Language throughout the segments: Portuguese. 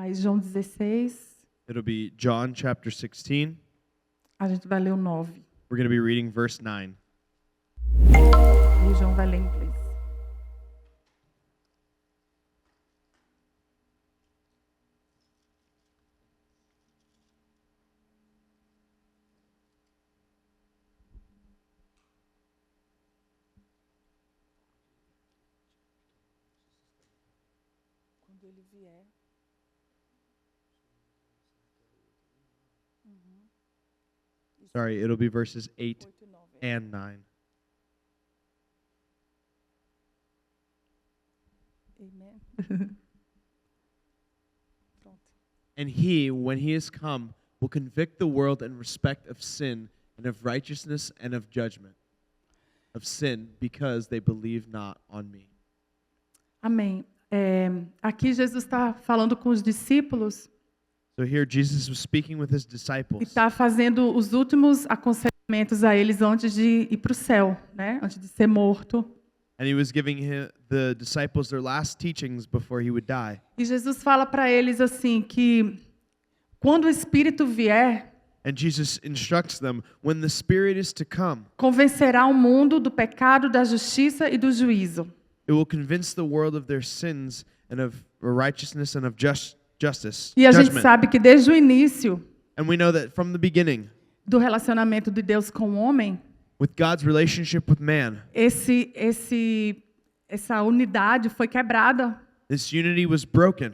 Aí João 16, It'll be John chapter 16. a gente vai ler o 9. We're going to be reading verse 9. E o João vai ler em inglês. Quando ele vier. Sorry, it'll be verses 8 8 e 9. and 9. Amen. Pronto. And he, when he is come, will convict the world in respect of sin and of righteousness and of judgment. Of sin, because they believe not on me. Amém. Aqui Jesus está falando com os discípulos So here Jesus was speaking with his e disciples. está fazendo os últimos aconselhamentos a eles antes de ir para o céu, né? Antes de ser morto. And he was giving the disciples their last teachings before he would die. E Jesus fala para eles assim que quando o Espírito vier, And Jesus instructs them, when the Spirit is to come, convencerá o mundo do pecado, da justiça e do juízo. it will convince the world of their sins and of righteousness and of justice. E a gente Judgment. sabe que desde o início And we know that from the beginning, do relacionamento de Deus com o homem, with God's relationship with man, essa unidade foi quebrada. this unity was broken.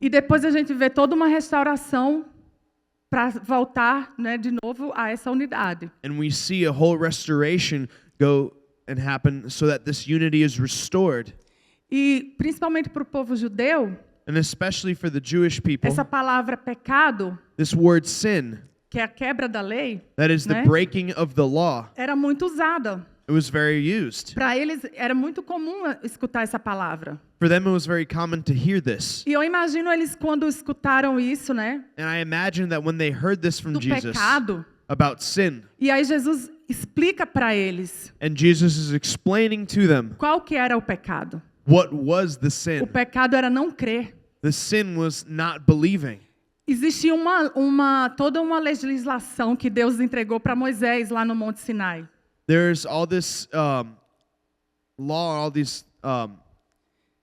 E depois a gente vê toda uma restauração para voltar, né, de novo a essa unidade. And we see a whole restoration go and happen so that this unity is restored. E principalmente para o povo judeu, And especially for the Jewish people, essa palavra pecado, this word sin, que é a quebra da lei, that is the né, breaking of the law, era muito usada. it was very used. Para eles era muito comum escutar essa palavra. For them, it was very common to hear this. E eu imagino eles quando escutaram isso, né, And I imagine that when they heard this from do Jesus pecado, about sin, e aí Jesus explica para eles and Jesus is explaining to them qual que era o pecado. what was the O sin. pecado era não crer. The sin was not believing. Existia toda uma legislação que Deus entregou para Moisés lá no Monte Sinai. There's all this law, all these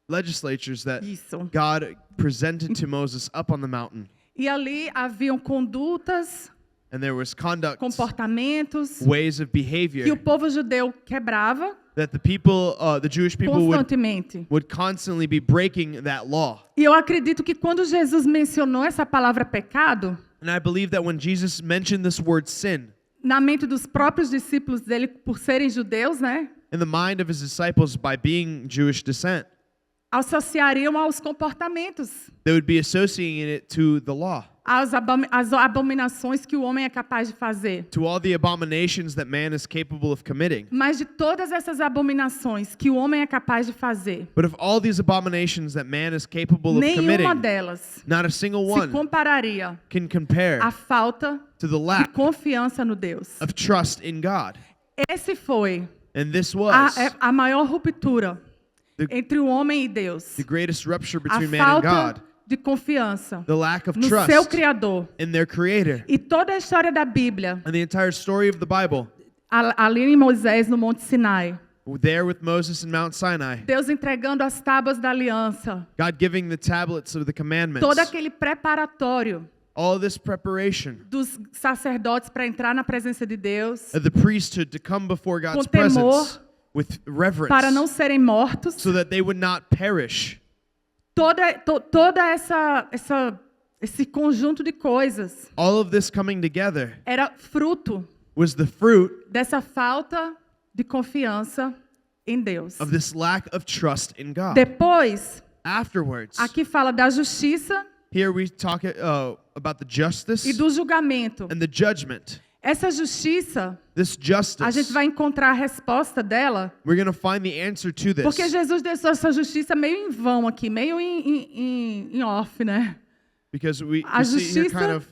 legislatures that Isso. God presented to Moses up on the mountain. E ali haviam condutas, And there was conduct, comportamentos ways of que o behavior povo judeu quebrava that the people, the Jewish people constantemente. would constantly be breaking that law. E eu acredito que quando Jesus mencionou essa palavra pecado, And I believe that when Jesus mentioned this word sin, na mente dos próprios discípulos dele, por serem judeus, né, in the mind of his disciples by being Jewish descent, associariam aos comportamentos, they would be associating it to the law, às abominações que o homem é capaz de fazer. to all the abominations that man is capable of committing. Mas de todas essas abominações que o homem é capaz de fazer, But of all these abominations that man is capable of nenhuma committing, delas not a single se one compararia can compare à falta to the de lack confiança no Deus. of trust in God. Esse foi And this was a maior ruptura The- entre o homem e Deus. the greatest rupture A between man and God, falta de confiança the lack of no seu trust Criador. in their Creator. E toda a história da Bíblia, And the entire story of the Bible, ali em Moisés, no Monte Sinai, there with Moses in Mount Sinai, Deus entregando as tábuas da aliança, God giving the tablets of the commandments, todo aquele preparatório all this preparation dos sacerdotes para entrar na presença de Deus, of the priesthood to come before God's Com temor, presence with reverence para não serem mortos. so that they would not perish. Toda esse conjunto de coisas All of this coming together era fruto was the fruit dessa falta de confiança em Deus. of this lack of trust in God. Depois, Afterwards, aqui fala da justiça here we talk about the justice e do julgamento. and the judgment. Essa justiça, This a justice, gente vai encontrar a resposta dela, we're going to find the answer to this. porque Jesus deixou essa justiça meio em vão aqui, meio em off, né? Because we A see here justiça- kind of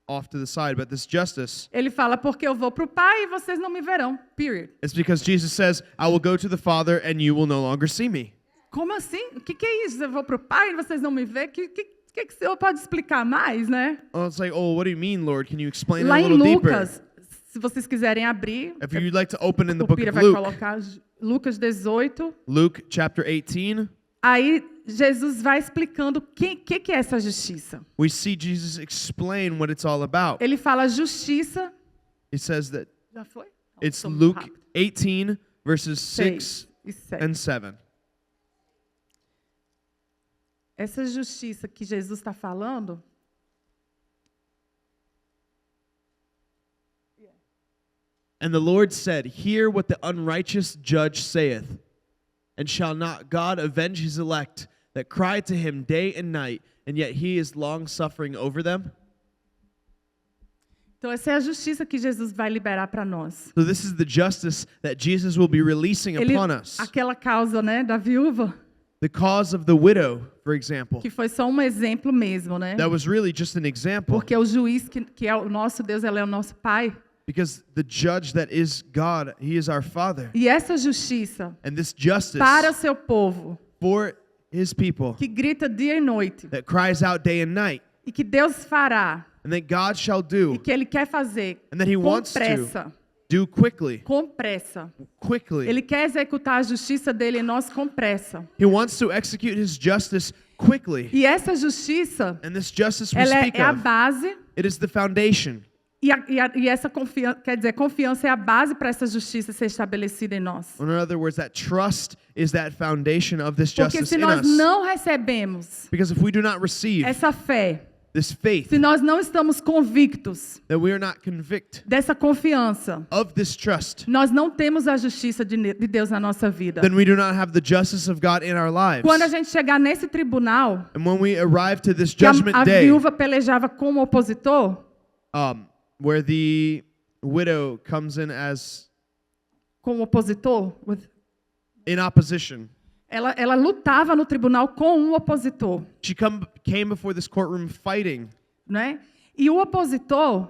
off to the side, but this justice, Ele fala, porque eu vou para o Pai e vocês não me verão, period. it's because Jesus says, I will go to the Father and you will no longer see me. Como assim? O que é isso? Eu vou para o Pai e vocês não me vêem? Que O que o senhor pode explicar mais, né? Oh, it's like, oh, what do you mean, Lord? Can you explain it Lá a em little deeper? Lucas, se vocês quiserem abrir, If you'd like to open in the o book Pira of vai Luke, colocar Lucas 18. Luke chapter 18, Aí Jesus vai explicando o que é essa justiça. we see Jesus explain what it's all about. Ele fala justiça. He says that Já foi? it's Tô muito Luke rápido. 18, verses 6 6 e 7. and 7. Essa justiça que Jesus está falando, And the Lord said, Hear what the unrighteous judge saith. And shall not God avenge his elect that cry to him day and night, and yet he is long-suffering over them? então essa é a justiça que Jesus vai liberar para nós. So this is the justice that Jesus will be releasing upon us. Aquela causa, né, da viúva, The cause of the widow, for example. que foi só um exemplo mesmo, né? That was really just an example. Porque o juiz que é o nosso Deus, ele é o nosso Pai. Because the judge that is God, he is our Father. E essa justiça And this justice para o seu povo, for his people que grita dia e noite, that cries out day and night, e que Deus fará, and that God shall e do, que Ele quer fazer and that he com wants to pressa, do quickly. com pressa. Quickly. Ele quer executar a justiça dele em nós com pressa. He wants to execute his justice quickly. E essa justiça, And this justice we ela speak é a of, base, it is the foundation. e essa confiança, quer dizer, confiança é a base para essa justiça ser estabelecida em nós. In other words, that trust is that foundation of this Porque justice se in nós us. não recebemos Because if we do not receive essa fé, this faith, se nós não estamos convictos that we are not convict dessa confiança, of this trust, nós não temos a justiça de Deus na nossa vida. then we do not have the justice of God in our lives. Quando a gente chegar nesse tribunal, And when we arrive to this que judgment a day, viúva pelejava com o opositor, where the widow comes in as in opposition, ela lutava no tribunal com um opositor, she came before this courtroom fighting, né? E o opositor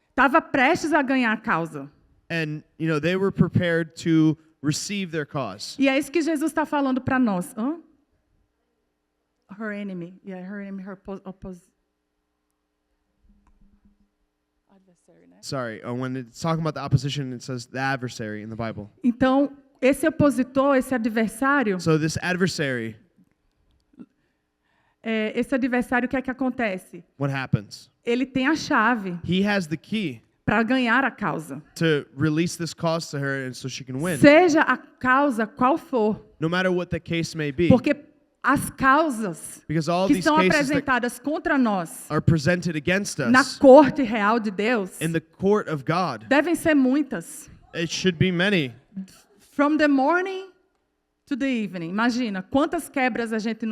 estava prestes a ganhar a causa. and they were prepared to receive their cause. E é isso que Jesus está falando para nós. Hã? Her enemy, her enemy, her adversary, né? Sorry, when it's talking about the opposition, it says the adversary in the Bible. Então, esse opositor, esse adversário, So this adversary, o que é que acontece? what happens? Ele tem a chave He has the key para ganhar a causa. to release this cause to her and so she can win. Seja a causa qual for. No matter what the case may be. Porque as causas Because all que these são cases that apresentadas contra nós are presented against na us corte real de Deus in the court of God, devem ser muitas. it should be many. From the morning to the evening. Imagina quantas quebras a gente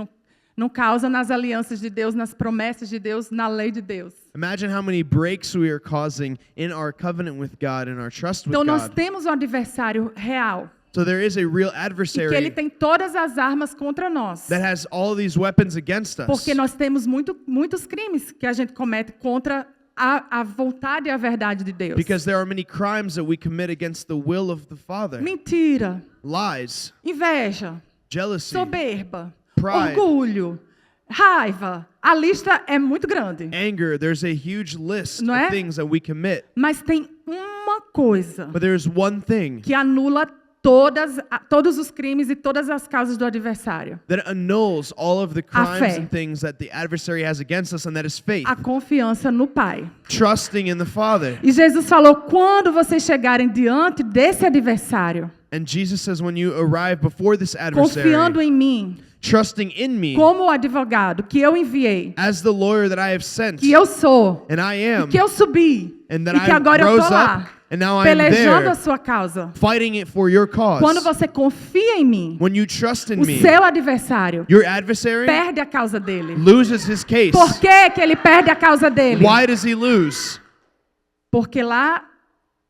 não causa nas alianças de Deus, nas promessas de Deus, na lei de Deus. Imagine how many breaks we are causing in our covenant with God and our trust with Então nós God. temos um adversário real So there is a real e que ele adversary tem todas as armas contra nós. that has all these weapons against us. Porque nós temos muitos crimes que a gente comete contra a vontade e a verdade de Deus. Because there are many crimes that we commit against the will of the Father. Mentira, Lies, inveja, jealousy, soberba, Pride. orgulho, raiva. A lista é muito grande. anger. There's a huge list Não é? of things that we commit. Mas tem uma coisa But there's one thing que anula todos os crimes e todas as causas do adversário. that annuls all of the crimes fé. and things that the adversary has against us, and that is faith. A confiança no Pai. Trusting in the Father. E Jesus falou, quando vocês chegarem diante desse adversário, And Jesus says, when you arrive before this adversary, confiando em mim, trusting in me como o advogado que eu enviei, as the lawyer that I have sent, que eu sou, and I am, que eu subi, and that e que I agora eu rose estou lá, up, and now I am pelejando a there, sua causa. fighting it for your cause. Quando você confia em mim, When you trust in o me, seu adversário your adversary perde a causa dele. loses his case. Por que ele perde a causa dele? Why does he lose? Porque lá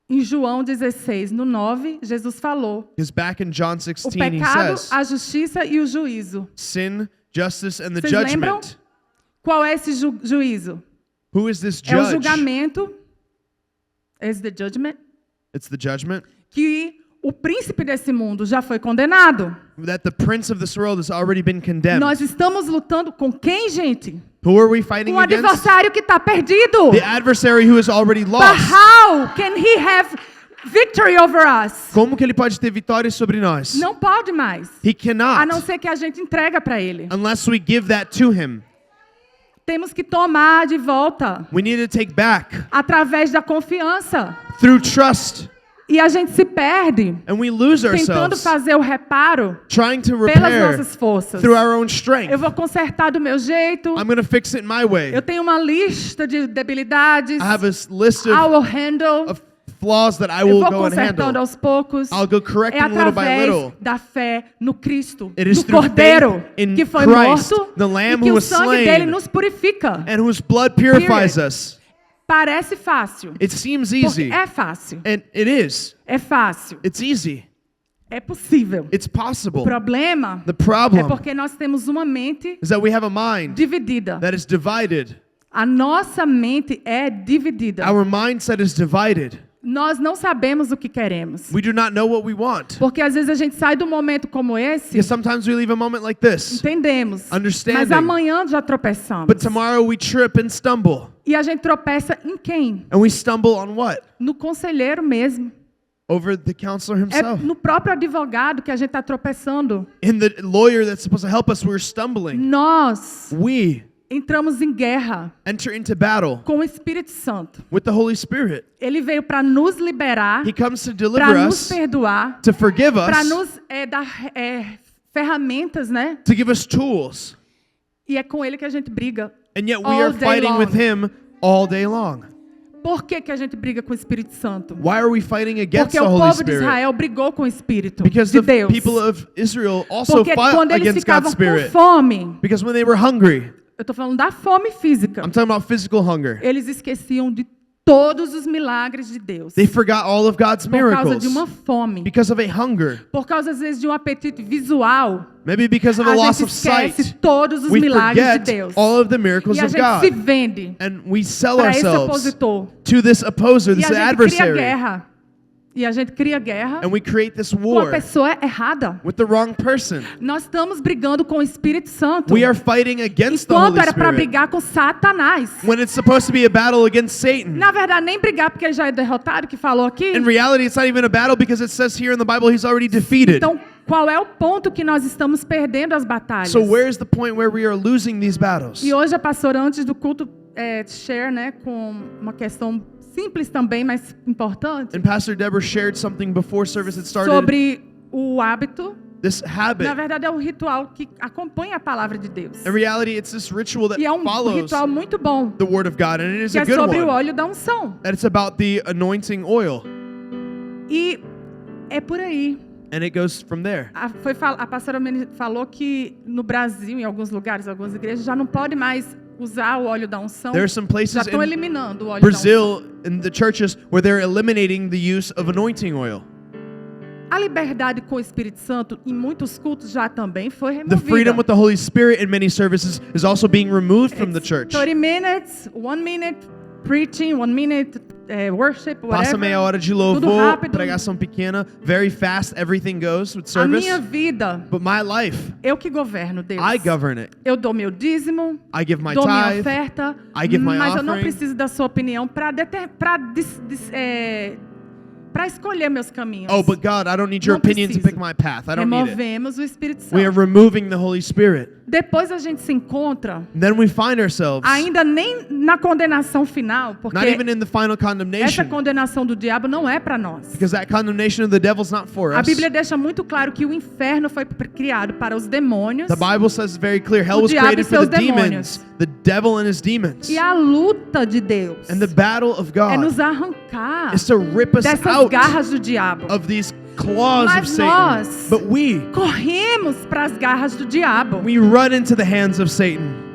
em João 16, no 9, Jesus falou: Because back in John o 16, he pecado, says, a justiça e o juízo. sin, justice, and the Vocês lembram? judgment. Qual é esse juízo? Who is this É o judge? julgamento. Is the judgment? It's the judgment. Que o príncipe desse mundo já foi condenado. That the prince of this world has already been condemned. Nós estamos lutando com quem, gente? Who are we fighting Um against? adversário que está perdido. The adversary who is already But lost. how can he have victory over us? Como que ele pode ter vitória sobre nós? Não pode mais. He A não cannot ser que a gente entrega para ele. unless we give that to him. Temos que tomar de volta We need to take back através da confiança. through trust. E a gente se perde And we lose tentando ourselves fazer o reparo trying to pelas repair nossas forças. through our own strength. Eu vou consertar do meu jeito. I'm going to fix it my way. Eu tenho uma lista de debilidades. I have a list I will handle. of flaws that I Eu will vou go and consertando handle. aos poucos. I'll go É correcting little by através little. da fé no Cristo, It is no through Cordeiro, faith in que foi Christ, morto the Lamb e que who o was sangue slain. dele nos purifica. And whose blood purifies Period. us. Parece fácil. It seems Porque easy. é fácil. And it is. É fácil. It's easy. É possível. It's O possible. problema The é problem porque nós temos uma mente is that we have a mind dividida. that is divided. A nossa mente é dividida. Our mindset is divided. Nós não sabemos o que queremos. We do not know what we want. Porque às vezes a gente sai de um momento como esse, Because sometimes we leave a moment like this, entendemos. Understanding. Mas amanhã já tropeçamos. but tomorrow we trip and stumble. E a gente tropeça em quem? And we stumble on what? No conselheiro mesmo. Over the counselor É himself. no próprio advogado que a gente está tropeçando. In the lawyer that's supposed to help us, we're stumbling. Nós We entramos em guerra enter into battle com o Espírito Santo. with the Holy Spirit. Ele veio para nos liberar, He comes to para deliver nos us, perdoar, to forgive para us, nos dar ferramentas, né? to give us tools. E é com ele que a gente briga. And yet we All are day fighting long. with him all day long. Por que que a gente briga com o Espírito Santo? Why are we fighting against Porque the o Holy povo de Spirit? Israel brigou com o Espírito Because de the Deus. people of Israel also Porque fought quando eles against ficavam God's com Spirit. fome, Because when they were hungry, eu estou falando da fome física, I'm talking about physical hunger, eles esqueciam de todos os milagres de Deus. they forgot all of God's Por causa miracles de uma fome. because of a hunger. Por causa, às vezes, de um apetite visual. Maybe because of a A loss gente of sight. esquece todos os We milagres de forget Deus. all of the miracles E a of gente se God. vende And we sell para esse ourselves opositor. to this opposer, E this a gente cria adversary. guerra. E a gente cria guerra And we create this com a war pessoa errada. with the wrong person. Nós estamos brigando com o Espírito Santo. We are fighting against the Enquanto Holy era para Spirit brigar com Satanás. when it's supposed to be a battle against Satan. Na verdade, nem brigar porque ele já é derrotado, que falou aqui. In reality, it's not even a battle because it says here in the Bible he's already defeated. Então, qual é o ponto que nós estamos perdendo as batalhas? So where's the point where we are losing these battles? E hoje a pastora, antes do culto, share, né, com uma questão simples também, mas importante, And Pastor Deborah shared something before service had started. sobre o hábito. This habit. Na verdade, é um ritual que acompanha a palavra de Deus. In reality, it's this ritual that E é um follows ritual muito bom, the Word of God, and it is que a é good sobre o one. óleo da unção. And it's about the anointing oil, E é por aí. and it goes from there. A pastora falou que no Brasil, em alguns lugares, algumas igrejas, já não pode mais usar o óleo da unção. There are some Já places estão in eliminando o óleo da unção. Brazil, in the churches, where they're eliminating the use of anointing oil. A liberdade com o Espírito Santo em muitos cultos já também foi The removida. freedom with the Holy Spirit in many services is also being removed from the It's church. 30 minutes, 1 minute preaching, 1 minute worship, Passa whatever. meia hora de Tudo louvor, rápido. pregação pequena, very fast, everything goes with A service. minha vida, But my life, eu que governo, Deus. I govern it. Eu dou meu dízimo, I give my dou minha tithe. oferta, I give my mas eu não offering. preciso da sua opinião para escolher meus caminhos. Oh, but God, I don't need your Não opinion to preciso. pick my path. I don't need it. Removemos o Espírito We are Santo. removing the Holy Spirit. Depois a gente se encontra, And then we find ourselves ainda nem na condenação final, porque not even in the final essa condemnation, condenação do diabo não é para nós. because that condemnation of the devil's not for A us. Bíblia deixa muito claro que o inferno foi criado para os demônios The Bible says very clear, hell O was diabo e created for seus the demônios. demons, the devil and his demons. e a luta de Deus And the battle of é nos God arrancar is to rip us dessas out garras do diabo. of these claws of Mas Satan. nós But we corremos para as garras do diabo. run into the hands of Satan.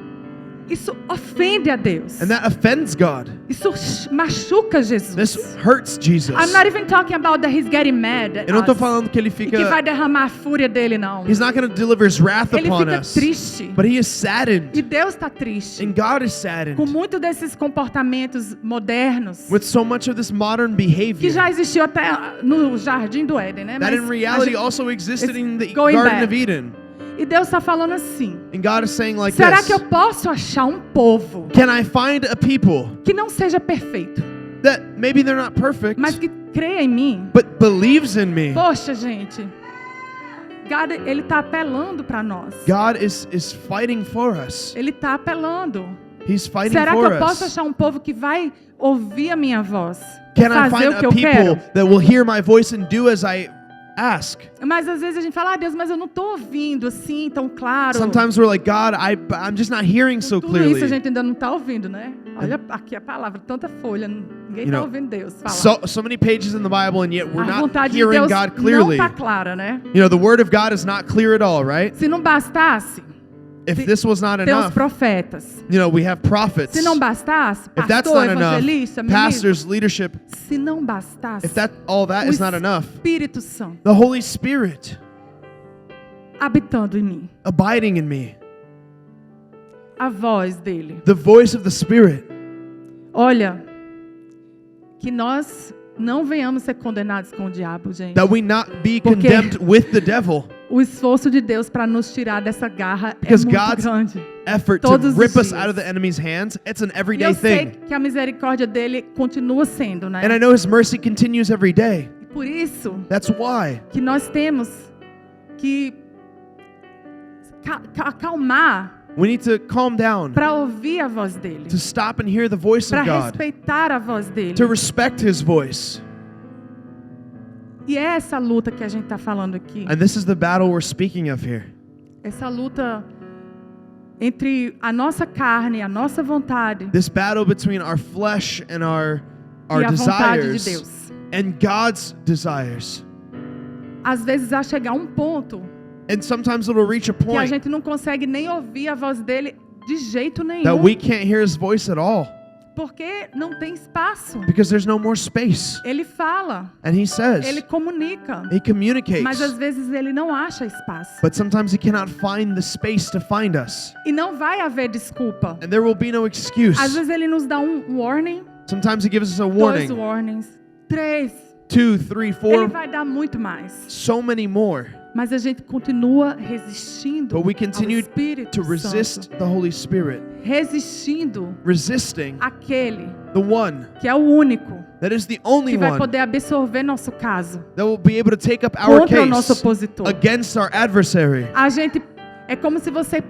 Isso ofende a Deus. And that offends God. Isso machuca Jesus. This hurts Jesus. I'm not even talking about that he's getting mad at Eu não estou us falando que ele e que vai fica, derramar a fúria dele, não. he's not going to deliver his wrath Ele upon fica us. triste. But he is saddened. E Deus está triste. And God is Com saddened muito desses comportamentos modernos with so much of this modern que behavior já existiu até no Jardim do Éden, né? that Mas in reality a gente- also existed in the going Garden back. of Eden. E Deus está falando assim: And God is saying like será this. que eu posso achar um povo Can I find a people que não seja perfeito, that maybe they're not perfect, mas que creia em mim? but believes in me? Poxa, gente, God, ele está apelando para nós. God is fighting for us. Ele está apelando. He's fighting Será que for eu posso us. achar um povo que vai ouvir a minha voz? Can I Fazer find o que a eu quero? people that will hear my voice and do as I ask? Mas às vezes a gente fala: Deus, mas eu não estou ouvindo assim tão claro. Sometimes we're like, God, I'm just not hearing so Tudo isso a clearly. gente ainda não está ouvindo, né? Olha aqui a palavra, tanta folha, ninguém está know, ouvindo Deus falar. So many pages in the Bible, and yet we're A not vontade de hearing Deus God não clearly. está clara, né? You know, the word of God is not clear at all, right? Se não bastasse If this was not ter os enough, profetas, you know, we have prophets. se não bastasse If that's pastor, not enough, evangelista, ministro, pastors, leadership, se não bastasse if all that o is not enough, Espírito Santo the Holy Spirit habitando em mim, abiding in me, a voz dele. the voice of the Spirit. Olha, que nós não venhamos ser condenados com o diabo, gente. That we not be Porque- condemned with the devil. O esforço de Deus para nos tirar dessa garra Because é muito God's grande. Effort to Todos os rip us dias. out of the enemy's hands, it's an E everyday eu sei thing. que a misericórdia dele continua sendo, né? And I know His mercy continues every day. E por isso That's why que nós temos que acalmar we need to calm down, para ouvir a voz dele, to stop and hear the voice para of God, respeitar a voz dele. to respect His voice. E é essa luta que a gente está falando aqui. And this is the battle we're speaking of here. Essa luta entre a nossa carne, a nossa vontade This battle between our flesh and our e a vontade de desires Deus. and God's desires. Às vezes vai chegar um ponto And sometimes it'll reach a que a point gente não consegue nem ouvir a voz dele de jeito that nenhum, we can't hear His voice at all porque não tem espaço. because there's no more space. Ele fala, And He says, ele comunica, He communicates, mas às vezes ele não acha espaço. but sometimes He cannot find the space to find us. E não vai haver desculpa. And there will be no excuse. Às vezes ele nos dá um warning, Sometimes He gives us a 2 warning, warnings, 3. 2, 3, Ele 4, vai dar muito mais. so many more. Mas a gente continua resistindo But we ao continue Espírito to resist Santo. the Holy Spirit, Resistindo resisting aquele the one que é o único that is the only que vai one poder absorver nosso caso that will be able to take up our contra o nosso case opositor. against our adversary. A gente é como se você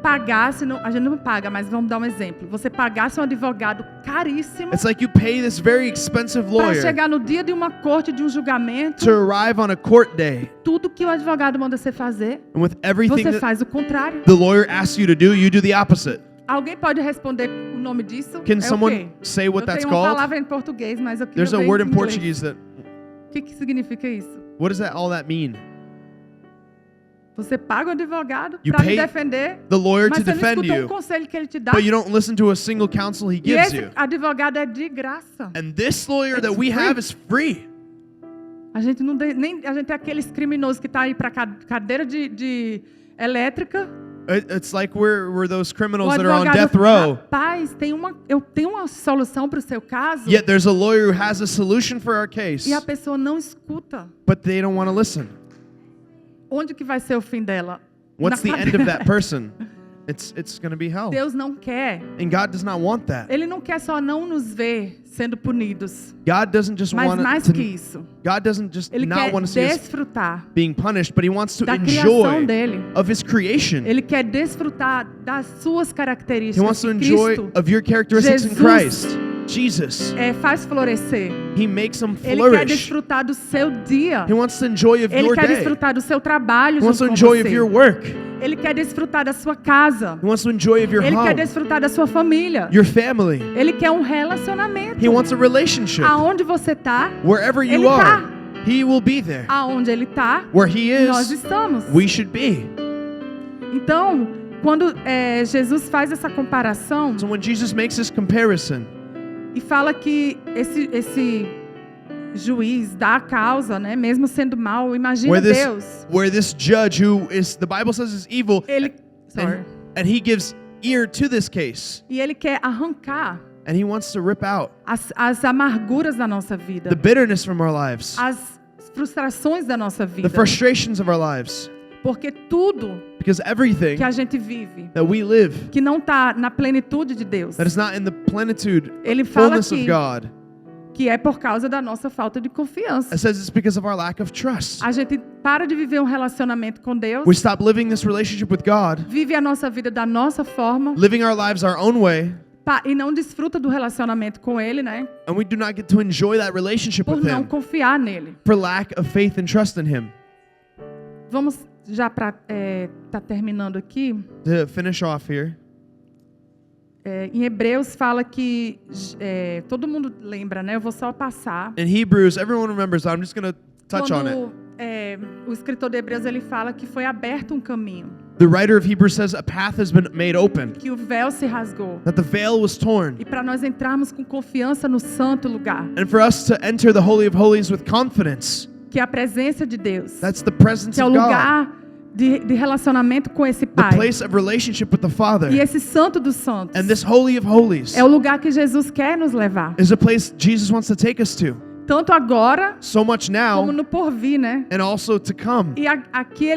pagasse, a gente não paga, mas vamos dar um exemplo. Você pagasse um advogado caríssimo It's like you pay this very expensive para lawyer chegar no dia de uma corte, de um julgamento, to arrive on a court day, tudo que o advogado manda você fazer, and with everything você that faz o contrário. the lawyer asks you to do, you do the opposite. Alguém pode responder o nome disso? Can É o someone quê? say what Eu that's tenho uma called? palavra em português, mas eu queria There's a ver word em in inglês. Portuguese that, O que significa isso? what does that all that mean? Você paga o advogado You para lhe pay defender, The lawyer mas to você não defend escuta um you, conselho que ele te dá. but you don't listen to a single counsel he E gives esse you. advogado é de graça. And this lawyer It's that we free. have is free. A gente não tem, nem a gente é aqueles criminosos que tá aí para cadeira de elétrica. It's like we're those O criminals that are on advogado, death row. rapaz, eu tenho uma solução para o seu caso. Yet there's a lawyer who has a solution for our case, E a pessoa não escuta. but they don't want to listen. Onde que vai ser o fim dela? What's Na the end of that cadeira. person? It's going to be hell. Deus não quer. And God does not want that. Ele não quer só não nos ver sendo punidos, God doesn't just mas want mais to, que isso. God doesn't just Ele not quer want to see us desfrutar being punished, but He wants to da criação enjoy dele. of His creation. Ele quer desfrutar das suas He características. wants to que enjoy Cristo of your characteristics in Jesus Christ. Jesus, faz florescer. He makes them Ele quer flourish. desfrutar do seu dia. He wants to enjoy of Ele your quer day. desfrutar do seu trabalho He wants junto to com enjoy of você. your work. Ele quer desfrutar da sua casa. He wants to enjoy of your Ele quer home, desfrutar da sua família. your family. Ele quer um relacionamento. He wants a relationship. Aonde você está, Wherever Ele you tá. are, He will be there. aonde ele está, Where He nós is, estamos. we should be. Então, quando Jesus faz essa comparação So when Jesus makes this comparison, e fala que esse juiz dá a causa, né, mesmo sendo mal, imagina Deus. where this judge who is, the Bible says is evil, Ele, sorry. and he gives ear to this case, E ele quer arrancar and he wants to rip out as amarguras da nossa vida, the bitterness from our lives, as frustrações da nossa the vida, frustrations of our lives, Porque tudo Because everything que a gente vive, that we live que não está na plenitude de Deus, that is not in the plenitude, ele fala fullness of aqui God, que é por causa da nossa falta de confiança. it says it's because of our lack of trust. A gente para de viver um relacionamento com Deus, We stop living this relationship with God, vive a nossa vida da nossa forma living our lives our own way, e não desfruta do relacionamento com Ele, né? and we do not get to enjoy that relationship Por with não Him confiar nele. for lack of faith and trust in Him. Vamos já para tá terminando aqui. To finish off here, Em Hebreus fala que todo mundo lembra, né? Eu vou só passar. in Hebrews, everyone remembers, I'm just going to touch on it. Quando o escritor de Hebreus ele fala que foi aberto um caminho, The writer of Hebrews says a path has been made open, que o véu se rasgou. that the veil was torn. E para nós entrarmos com confiança no santo lugar, And for us to enter the Holy of Holies with confidence, que é a presença de Deus, that's the presence que é o of God, lugar de relacionamento com esse the Pai. place of relationship with the Father. E esse santo dos santos And this Holy of Holies é o lugar que Jesus quer nos levar. is a place Jesus wants to take us to. Tanto agora So much como now no porvir, né? and also to come. E aqui,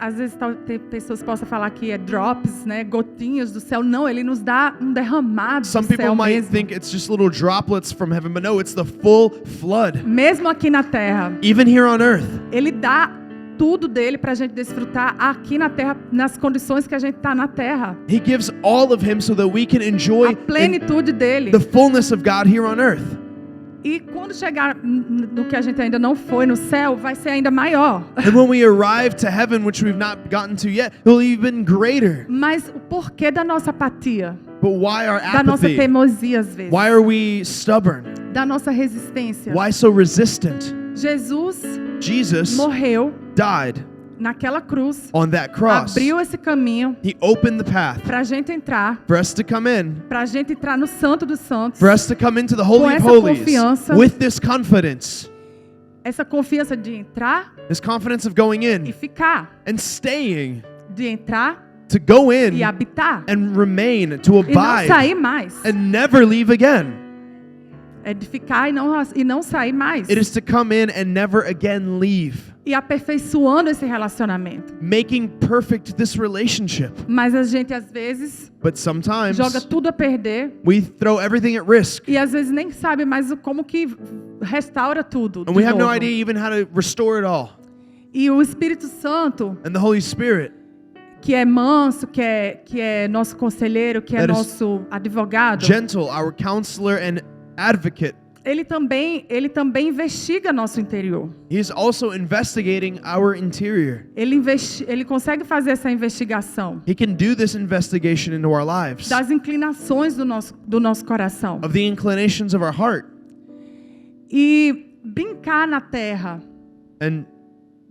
às vezes tem pessoas que possam falar que é drops, né? Gotinhas do céu. Não, ele nos dá um derramado Some do people céu might mesmo. think it's just little droplets from heaven, but no, it's the full flood. Mesmo aqui na terra, Even here on earth, ele dá tudo dele para a gente desfrutar aqui na terra, nas condições que a gente está na terra. He gives all of Him so that we can enjoy A plenitude dele. the fullness of God here on earth. E quando chegar no que a gente ainda não foi, no céu, vai ser ainda maior. And when we arrive to heaven, which we've not gotten to yet, it will be even greater. Mas o porquê da nossa apatia, But why our da nossa apathy? teimosia às vezes, Why are we stubborn? da nossa resistência? Why so resistant? Jesus Jesus morreu died naquela cruz, on that cross. abriu esse caminho He opened the path para a gente entrar, for us to come in, para a gente entrar no Santo dos Santos. for us to come into the Holy of essa Holies confiança. with this confidence, Essa confiança de entrar this confidence of going e in ficar, and staying, de entrar to go in e habitar and remain, to e não abide sair mais. and never leave again. É de ficar e não sair mais. It is to come in and never again leave, E aperfeiçoando esse relacionamento. making perfect this relationship. Mas a gente às vezes But sometimes joga tudo a perder we throw everything at risk, e às vezes nem sabe mais como que restaura tudo. and de we have no novo. idea even how to restore it all. E o Espírito Santo, And the Holy Spirit, que é manso, que é nosso conselheiro, que é That is nosso advogado, gentle, our counselor and advocate, ele também investiga nosso interior. He's also investigating our interior. Ele consegue fazer essa investigação He can do this investigation into our lives, das inclinações do nosso coração. of the inclinations of our heart. E brincar na terra, And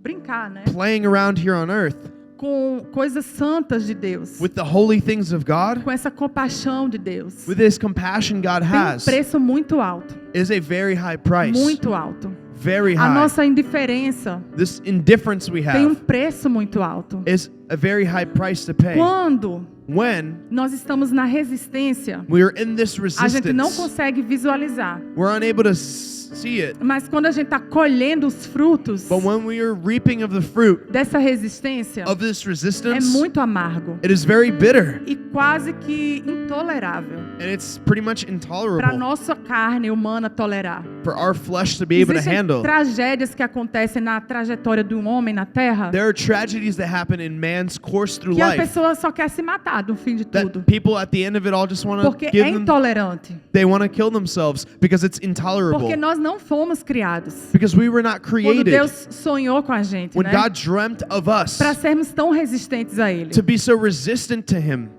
brincar, né? playing around here on earth Com coisas santas de Deus, with the holy things of God, com essa compaixão de Deus. with this compassion God Tem um has, preço muito alto, is a very high price. muito alto. Very A high. nossa indiferença This indifference we tem um have preço muito alto. is a very high price to pay. Quando When nós estamos na resistência, we are in this a gente não resistance, consegue visualizar. we're unable to see it. Mas quando a gente está colhendo os frutos But when we are reaping of the fruit dessa resistência, of this é resistance, muito amargo it is very bitter. e quase que intolerável And it's pretty much para intolerable nossa carne humana tolerar. for our flesh to be able to Existem handle. tragédias que acontecem na trajetória de um homem na Terra There are tragedies that happen in man's course through que a life pessoa só quer se matar no fim de that tudo, people at the end of it all just want to porque give é them, intolerante, they want to kill themselves because it's intolerable. porque nós não fomos criados. Because we were not Quando created Deus sonhou com a gente, when né, God dreamt of us para sermos tão resistentes a Ele. to be so resistant to Him.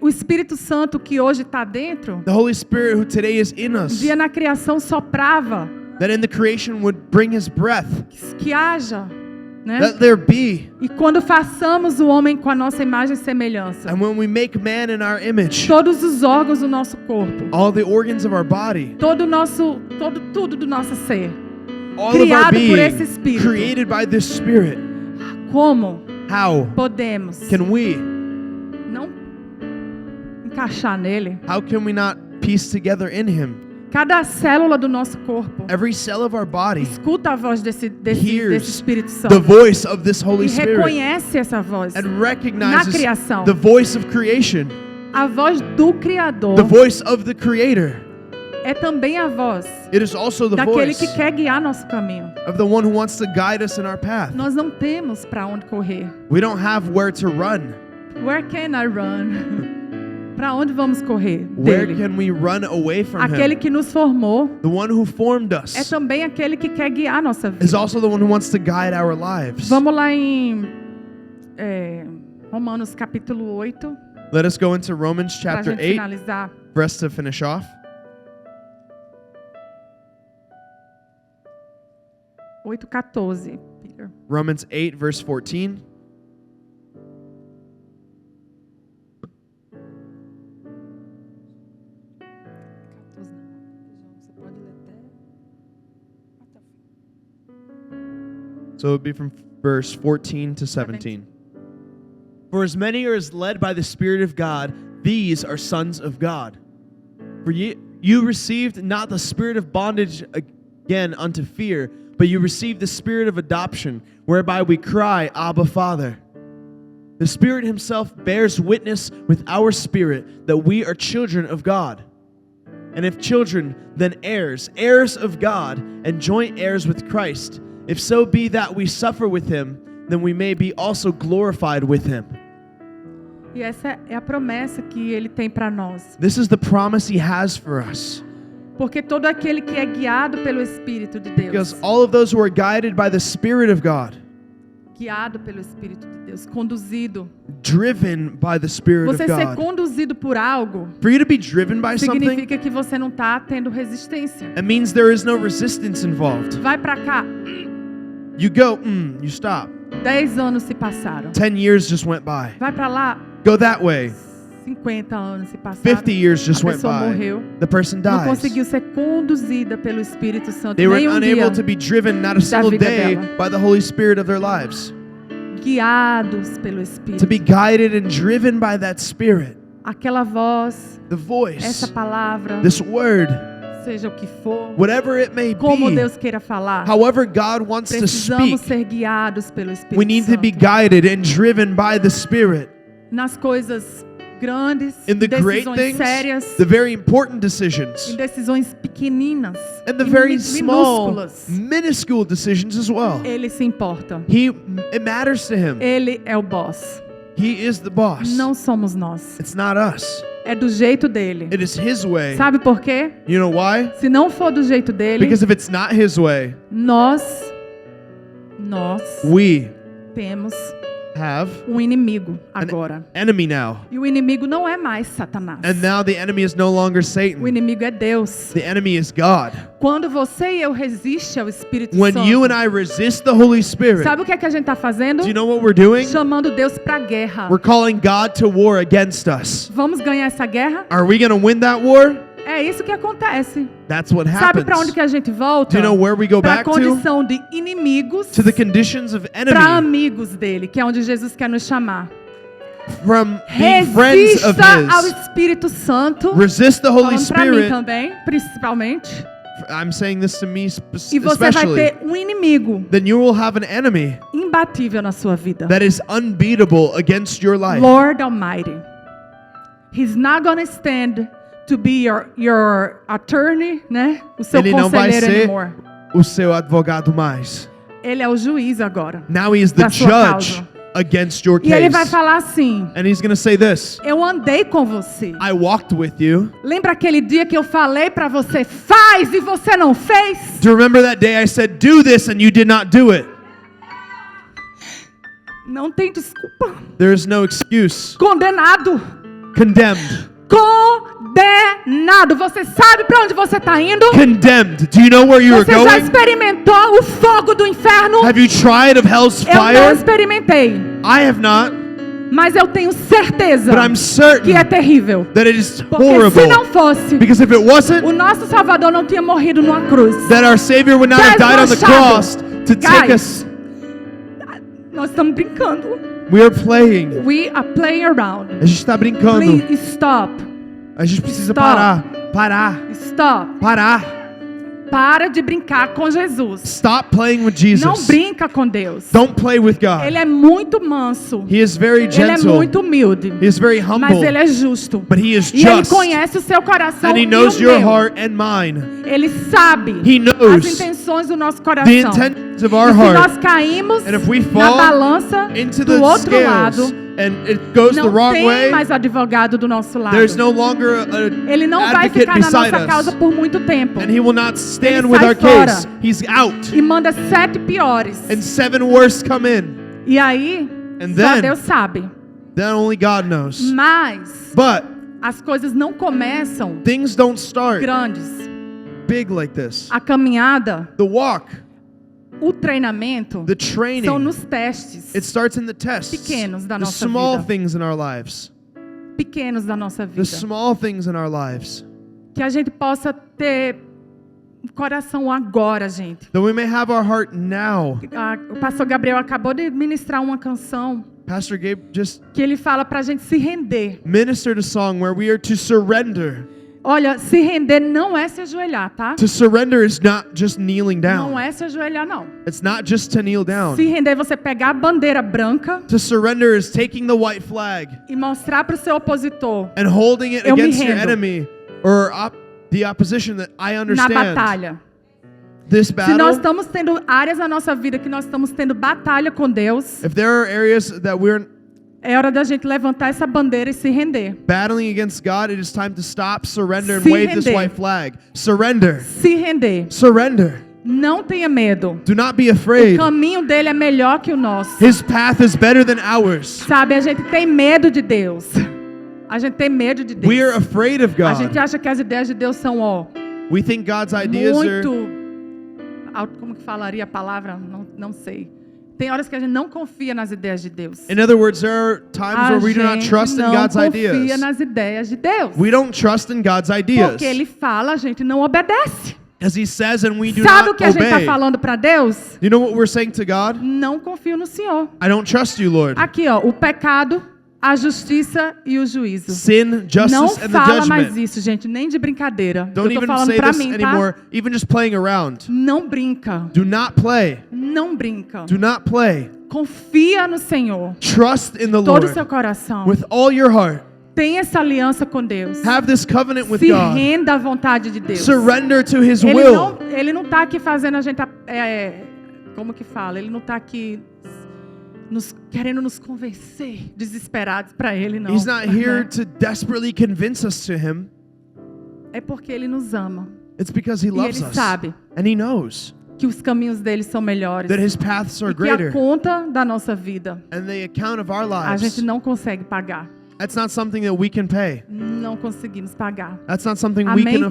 O Espírito Santo que hoje está dentro, The Holy Spirit who today is in um us, dia na criação soprava that in the creation would bring His breath, que haja, né? that there be. E quando façamos o homem com a nossa imagem e semelhança, And when we make man in our image, todos os órgãos do nosso corpo, all the organs of our body, tudo do nosso ser, all of our criado por esse being, Espírito. created by this Spirit, Como how podemos can we, não encaixar nele? how can we not piece together in Him? Cada célula do nosso corpo Every cell of our body escuta a voz desse hears Espírito the Santo. voice of this Holy E Spirit reconhece essa voz. and recognizes Na criação. the voice of creation, A voz do Criador the voice of the Creator. é também a voz It is also the daquele voice que quer guiar nosso caminho. of the one who wants to guide us in our path. Nós não temos para onde correr. We don't have where to run. Where can I run? Para onde vamos correr Where dele? can we run away from Aquele Him? que nos formou The one who formed é us também aquele que quer guiar nossa is vida. also the one who wants to guide our lives. Vamos lá em Romanos capítulo 8, Let us go into Romans para a chapter gente 8 finalizar. for us to finish off. 8:14, Peter. Romans 8 verse 14. So it would be from verse 14 to 17. For as many as led by the Spirit of God, these are sons of God. For you received not the spirit of bondage again unto fear, but you received the spirit of adoption, whereby we cry, Abba, Father. The Spirit Himself bears witness with our spirit that we are children of God. And if children, then heirs, heirs of God, and joint heirs with Christ. If so be that we suffer with Him, then we may be also glorified with Him. E essa é a promessa que ele tem para nós. This is the promise He has for us. Porque todo aquele que é guiado pelo Espírito de Because Deus, all of those who are guided by the Spirit of God, guiado pelo Espírito de Deus, conduzido. driven by the Spirit of Você ser God. conduzido por algo For you to be driven by something, significa que você não está tendo resistência. it means there is no resistance involved. Vai para cá. You go, you stop. 10 anos se passaram. 10 years just went by. Vai para lá. Go that way. 50 anos se passaram. 50 years just A went pessoa by. morreu. The person Não dies. conseguiu ser conduzida pelo Espírito Santo. They were Nem unable dia. to be driven, not a single vida day, dela. by the Holy Spirit of their lives. Guiados pelo To Espírito. be guided and driven by that Spirit. Aquela voz, The voice, essa palavra, this word, seja o que for, whatever it may como be, Deus queira falar, however God wants to precisamos speak, ser guiados pelo Espírito we need to Santo. be guided and driven by the Spirit. Nas coisas grandes, In the great decisões things, sérias, the very important em decisions, decisões pequeninas, and the e very small, minúsculas. minuscule decisions as well. Ele se importa. It matters to Him. Ele é o boss. He is the boss. Não somos nós. It's not us. É do jeito dele. It is His way. Sabe por quê? You know why? Se não for do jeito dele, Because if it's not His way, nós we temos have um inimigo agora. enemy now. E o inimigo não é mais Satanás. And now the enemy is no longer O Satan. inimigo é Deus. The enemy is God. Quando você e eu resiste ao Espírito When Santo, you and I resist the Holy Spirit, sabe o que é que a gente está fazendo? do you know what we're doing? Chamando Deus para guerra. We're calling God to war against us. Vamos ganhar essa guerra? Are we going to win that war? É isso que acontece. That's what Sabe para onde happens. que a gente volta? Do you know where we go Para a back to? condição de inimigos To the conditions of para enemy. amigos dele, que é onde Jesus quer nos chamar. From being friends of Resista ao His. Espírito Santo. Resist the Holy Falando para mim Spirit. também, principalmente. I'm saying this to me E você vai especially. ter um inimigo Then you will have an enemy imbatível na sua vida. that is unbeatable against your life. Lord Almighty. He's not gonna stand to be your attorney, né? O seu Ele não vai conselheiro ser anymore. o seu advogado mais. Ele é o juiz agora. Now he is the Da sua judge causa. against your E ele vai case. falar assim: And he's going to say this. eu andei com você. I walked with you. Lembra aquele dia que eu falei para você, faz e você não fez? Do you remember that day I said, do this, and you did not do it? Não tem desculpa. There is no excuse. Condenado. Condemned. Condenado. Você sabe para onde você está indo? Condemned. Do you know where you are Você já going? experimentou o fogo do inferno? Have you tried of hell's Eu não fire? experimentei, I have not, mas eu tenho certeza but I'm que certain é terrível. that it is Porque se horrible. não fosse, Because if it wasn't, o nosso Salvador não tinha morrido numa cruz. that our Savior would not have died on the cross to take Guys. us. Nós estamos brincando. We are playing. We are playing around. A gente está brincando. Please stop. A gente precisa Stop. parar. Parar. Stop. Parar. Para de brincar com Jesus. Stop playing with Não Jesus. brinca com Deus. Don't play with God. Ele é muito manso. He is very Ele é gentle. muito humilde. He is very Mas humble. ele é justo. But he is E ele just. conhece o seu coração And he e knows o your meu. heart and mine. Ele sabe He knows as intenções do nosso The coração. intentions of E our se heart. nós caímos And if we na fall balança into do the outro scales lado, and it goes the não wrong tem way, mais advogado do nosso lado. there's no longer an Ele não vai advocate ficar na beside nossa causa us. por muito tempo. And he will not stand Ele with sai our fora. case. He's out. E manda 7 piores. And 7 worse come in. E aí, And só then- Deus sabe. Then only God knows. Mas But as coisas não começam things don't start grandes. big like this. A caminhada, The walk, o treinamento, the são training, nos testes it starts in the tests. pequenos da The nossa small vida. things in our lives. Pequenos da nossa The vida. small things in our lives. Que a gente possa ter um coração agora, gente. That we may have our heart now. O pastor Gabriel acabou de ministrar uma canção Pastor Gabe just que ele fala pra gente se render. ministered a song where we are to surrender. Olha, se render não é se ajoelhar, tá? To surrender is not just kneeling Não down. é se ajoelhar, não. It's not just to kneel down. Se render é você pegar a bandeira branca To surrender is taking the white flag e mostrar pro seu opositor and holding it Eu me against your rendo. enemy or the opposition that I na understand. batalha. This Se nós battle, estamos tendo áreas na nossa vida que nós estamos tendo batalha com Deus, if there are areas that we're é hora da gente levantar essa bandeira e se render. battling against God, it is time to stop, surrender, and Se wave this render. white flag. Surrender. Se render. Surrender. Não tenha medo. Do not be O afraid. caminho dele é melhor que o nosso. His path is better than ours. Sabe, a gente tem medo de Deus. A gente tem medo de Deus. We are afraid of A gente God. acha que as ideias de Deus são, ó, We think God's ideas are muito... Como que falaria a palavra? Não sei. Tem horas que a gente não confia nas ideias de Deus. In other words, there are times A where we do not gente trust in não God's confia ideas. nas ideias de Deus. We don't trust in God's ideas. Porque Ele fala, a gente não obedece. As he says and we do Sabe o not que a gente está obey. falando para Deus? You know what we're saying to God? Não confio no Senhor. I don't trust you, Lord. Aqui, ó, o pecado, a justiça e o juízo. Sin, Não justice, and the fala mais judgment. isso, gente, nem de brincadeira. Don't Eu tô even falando say pra this mim, tá? anymore, even just playing around. Não brinca. Do not play. Não brinca. Do not play. Confia no Senhor. Trust in the Todo o seu Lord coração. with all your heart. Tenha essa aliança com Deus. Have this covenant with Se God. renda à vontade de Deus. Surrender to His Ele will. não tá aqui fazendo a gente... como que fala? Ele não tá aqui querendo nos convencer, desesperados para Ele, não. He's not here to desperately convince us to Him. É porque Ele nos ama. It's because He E loves Ele us. sabe And He knows que os caminhos dele são melhores. that His paths are E que a greater. conta da nossa vida, And the account of our a gente lives, não consegue pagar. that's not something that we can pay. Não conseguimos pagar. That's not something we Amém? can Então,